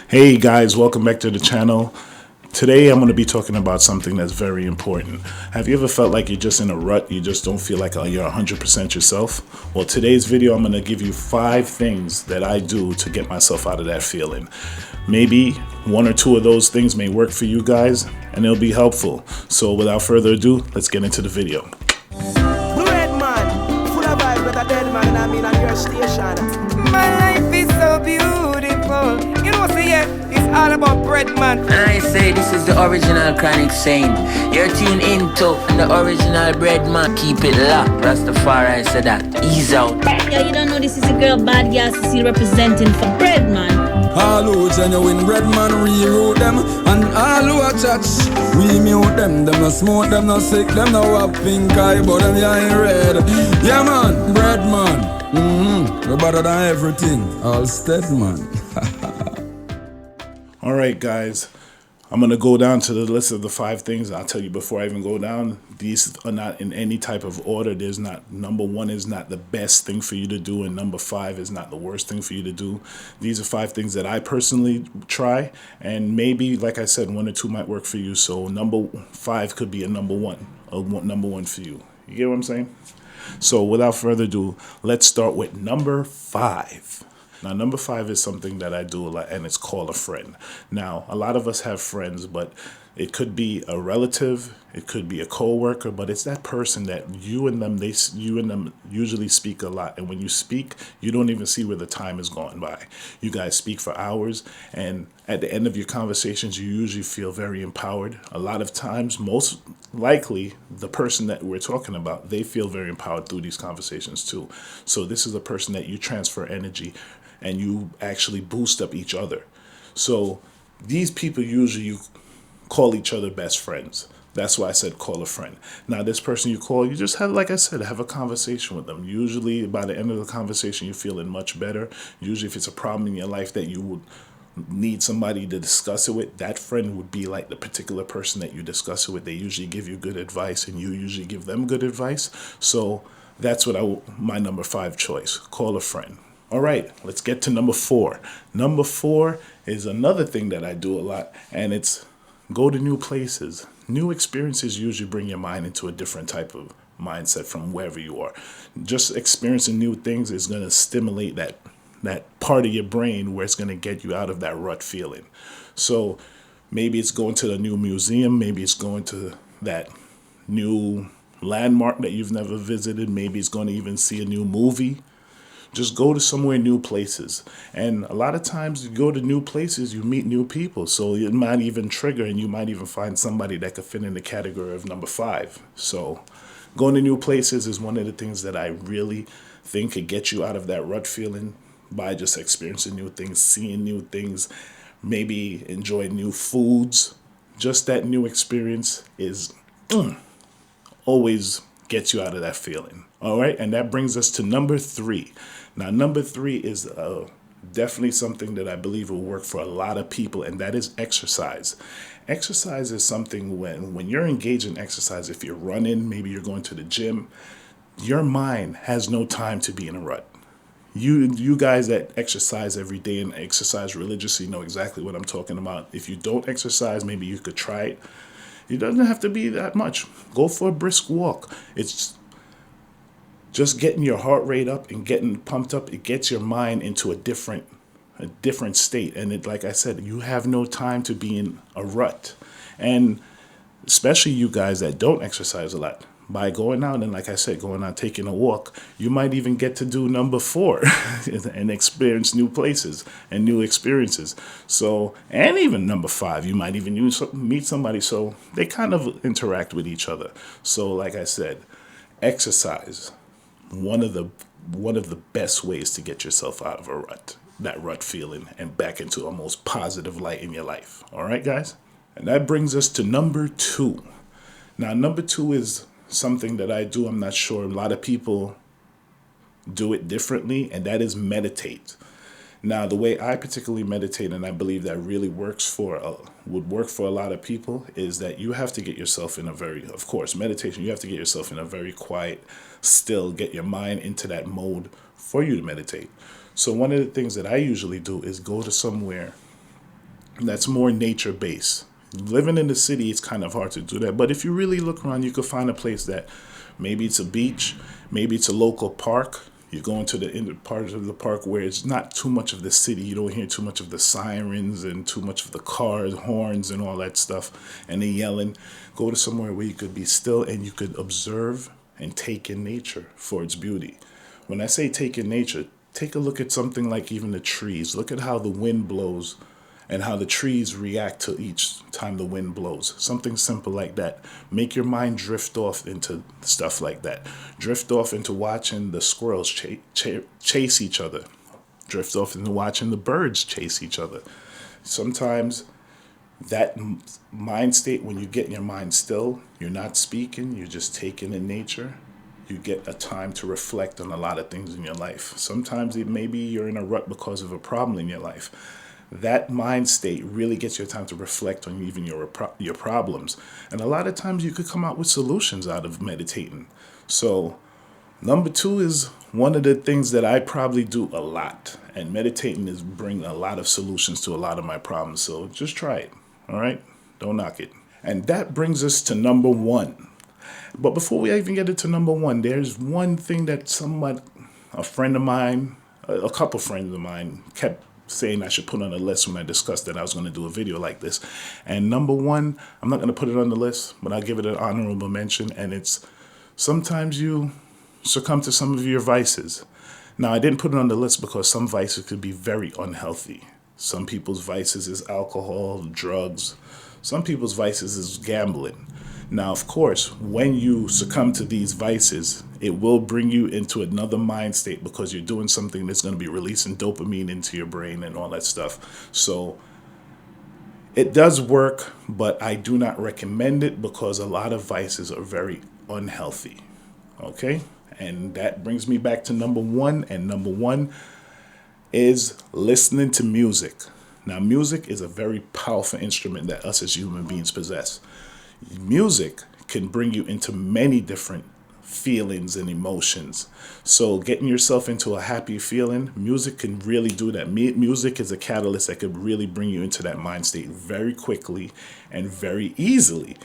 Hey guys, welcome back to the channel. Today I'm going to be talking about something that's very important. Have you ever felt like you're just in a rut? You just don't feel like you're 100% yourself? Well, today's video I'm going to give you 5 things that I do to get myself out of that feeling. Maybe 1 or 2 of those things may work for you guys and it'll be helpful. So without further ado, let's get into the video. Red man, full of vibes with a dead man, I mean on your station. My life is so beautiful. You know, say it's all about bread, man. And I say this is the original Chronic saying. You're tuned into the original bread man. Keep it locked. Rastafari said that. Ease out. Yo, you don't know this is a girl Bad Gal CC representing for bread man. All who genuine bread man, reroute them. And all who a touch, we mute them. Them no smoke, them no sick, them no have pink eye, but them yeah in red. Yeah man, bread man. We're better than everything. All stead man. Alright guys, I'm going to go down to the list of the 5 things. I'll tell you before I even go down, these are not in any type of order. There's not, number 1 is not the best thing for you to do, and number 5 is not the worst thing for you to do. These are 5 things that I personally try, and maybe, like I said, 1 or 2 might work for you. So number 5 could be a number 1, number 1 for you. You get what I'm saying? So without further ado, let's start with number 5. Now, number 5 is something that I do a lot, and it's call a friend. Now, a lot of us have friends, but it could be a relative, it could be a coworker, but it's that person that you and them usually speak a lot. And when you speak, you don't even see where the time is going by. You guys speak for hours, and at the end of your conversations, you usually feel very empowered. A lot of times, most likely, the person that we're talking about, they feel very empowered through these conversations too. So this is a person that you transfer energy and you actually boost up each other. So these people usually you call each other best friends. That's why I said call a friend. Now this person you call, you just have, like I said, have a conversation with them. Usually by the end of the conversation, you're feeling much better. Usually if it's a problem in your life that you would need somebody to discuss it with, that friend would be like the particular person that you discuss it with. They usually give you good advice and you usually give them good advice. So that's what my number 5 choice, call a friend. All right, let's get to number 4. Number 4 is another thing that I do a lot, and it's go to new places. New experiences usually bring your mind into a different type of mindset from wherever you are. Just experiencing new things is going to stimulate that part of your brain where it's going to get you out of that rut feeling. So maybe it's going to a new museum, maybe it's going to that new landmark that you've never visited, maybe it's going to even see a new movie. Just go to somewhere new places. And a lot of times you go to new places, you meet new people. So it might even trigger and you might even find somebody that could fit in the category of number 5. So going to new places is one of the things that I really think could get you out of that rut feeling by just experiencing new things, seeing new things, maybe enjoying new foods. Just that new experience is always gets you out of that feeling. All right, and that brings us to number 3. Now, number 3 is definitely something that I believe will work for a lot of people, and that is exercise. Exercise is something when you're engaged in exercise, if you're running, maybe you're going to the gym, your mind has no time to be in a rut. You guys that exercise every day and exercise religiously know exactly what I'm talking about. If you don't exercise, maybe you could try it. It doesn't have to be that much. Go for a brisk walk. It's just getting your heart rate up and getting pumped up. It gets your mind into a different state. And it, like I said, you have no time to be in a rut. And especially you guys that don't exercise a lot, by going out and, like I said, going out taking a walk, you might even get to do number 4 and experience new places and new experiences. So, and even number 5, you might even meet somebody. So they kind of interact with each other. So, like I said, exercise, one of the best ways to get yourself out of a rut, that rut feeling, and back into a most positive light in your life. All right, guys? And that brings us to number 2. Now, number 2 is something that I do. I'm not sure. A lot of people do it differently, and that is meditate. Now, the way I particularly meditate, and I believe that really would work for a lot of people, is that you have to get yourself in of course, meditation, you have to get yourself in a very quiet, still, get your mind into that mode for you to meditate. So one of the things that I usually do is go to somewhere that's more nature based. Living in the city, it's kind of hard to do that. But if you really look around, you could find a place that maybe it's a beach, maybe it's a local park. You go into the inner part of the park where it's not too much of the city. You don't hear too much of the sirens and too much of the cars, horns, and all that stuff, and the yelling. Go to somewhere where you could be still and you could observe and take in nature for its beauty. When I say take in nature, take a look at something like even the trees. Look at how the wind blows and how the trees react to each time the wind blows. Something simple like that. Make your mind drift off into stuff like that. Drift off into watching the squirrels chase each other. Drift off into watching the birds chase each other. Sometimes that mind state, when you get your mind still, you're not speaking, you're just taking in nature. You get a time to reflect on a lot of things in your life. Sometimes it maybe you're in a rut because of a problem in your life. That mind state really gets you time to reflect on even your problems. And a lot of times you could come out with solutions out of meditating. So number 2 is one of the things that I probably do a lot. And meditating is bring a lot of solutions to a lot of my problems. So just try it. All right? Don't knock it. And that brings us to number 1. But before we even get into number 1, there's one thing that a friend of mine, a couple friends of mine kept saying I should put on the list when I discussed that I was going to do a video like this. And number 1, I'm not going to put it on the list, but I'll give it an honorable mention. And it's sometimes you succumb to some of your vices. Now, I didn't put it on the list because some vices could be very unhealthy. Some people's vices is alcohol, drugs. Some people's vices is gambling. Now, of course, when you succumb to these vices, it will bring you into another mind state because you're doing something that's going to be releasing dopamine into your brain and all that stuff. So it does work, but I do not recommend it because a lot of vices are very unhealthy. Okay? And that brings me back to number 1. And number 1 is listening to music. Now, music is a very powerful instrument that us as human beings possess. Music can bring you into many different feelings and emotions. So getting yourself into a happy feeling, music can really do that. Music is a catalyst that could really bring you into that mind state very quickly and very easily.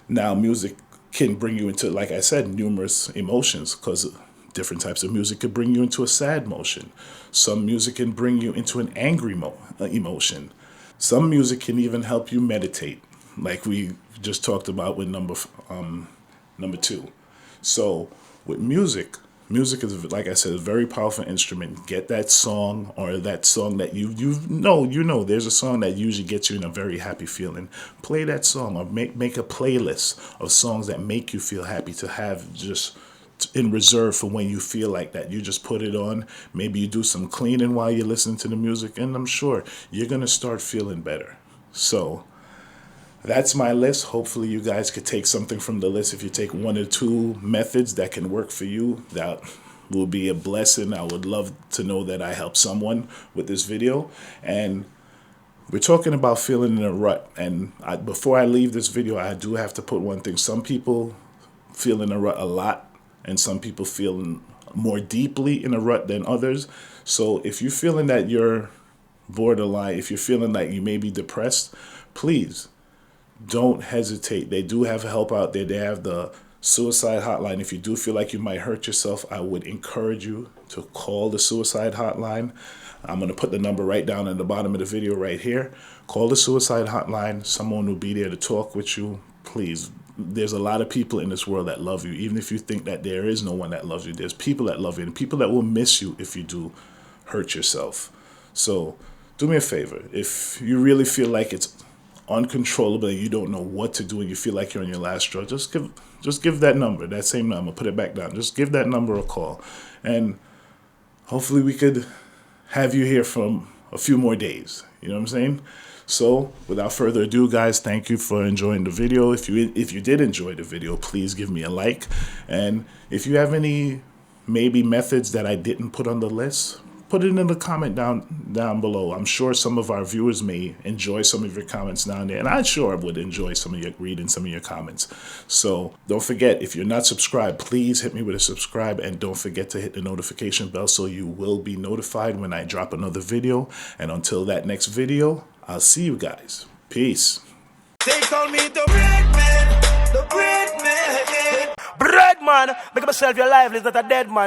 Now, music can bring you into, like I said, numerous emotions because different types of music could bring you into a sad emotion. Some music can bring you into an angry emotion. Some music can even help you meditate, like we just talked about with number 2. So with music is, like I said, a very powerful instrument. Get that song or that song that you know. There's a song that usually gets you in a very happy feeling. Play that song or make a playlist of songs that make you feel happy to have just in reserve for when you feel like that. You just put it on. Maybe you do some cleaning while you're listening to the music, and I'm sure you're going to start feeling better. So that's my list. Hopefully you guys could take something from the list. If you take 1 or 2 methods that can work for you, that will be a blessing. I would love to know that I helped someone with this video. And we're talking about feeling in a rut. And before I leave this video, I do have to put one thing. Some people feel in a rut a lot, and some people feel more deeply in a rut than others. So if you're feeling that you're borderline, if you're feeling like you may be depressed, please don't hesitate. They do have help out there. They have the suicide hotline. If you do feel like you might hurt yourself, I would encourage you to call the suicide hotline. I'm going to put the number right down at the bottom of the video right here. Call the suicide hotline. Someone will be there to talk with you. Please, there's a lot of people in this world that love you. Even if you think that there is no one that loves you, there's people that love you and people that will miss you if you do hurt yourself. So do me a favor. If you really feel like it's uncontrollable and you don't know what to do and you feel like you're on your last straw, just give that number, that same number, put it back down. Just give that number a call. And hopefully we could have you here for a few more days. You know what I'm saying? So without further ado, guys, thank you for enjoying the video. If you did enjoy the video, please give me a like. And if you have any maybe methods that I didn't put on the list, put it in the comment down below. I'm sure some of our viewers may enjoy some of your comments down there, and I sure would enjoy reading some of your comments. So don't forget, if you're not subscribed, please hit me with a subscribe, and don't forget to hit the notification bell so you will be notified when I drop another video. And until that next video, I'll see you guys. Peace. They call me the bread man, the bread man. Bread man, make myself your life is not a dead man.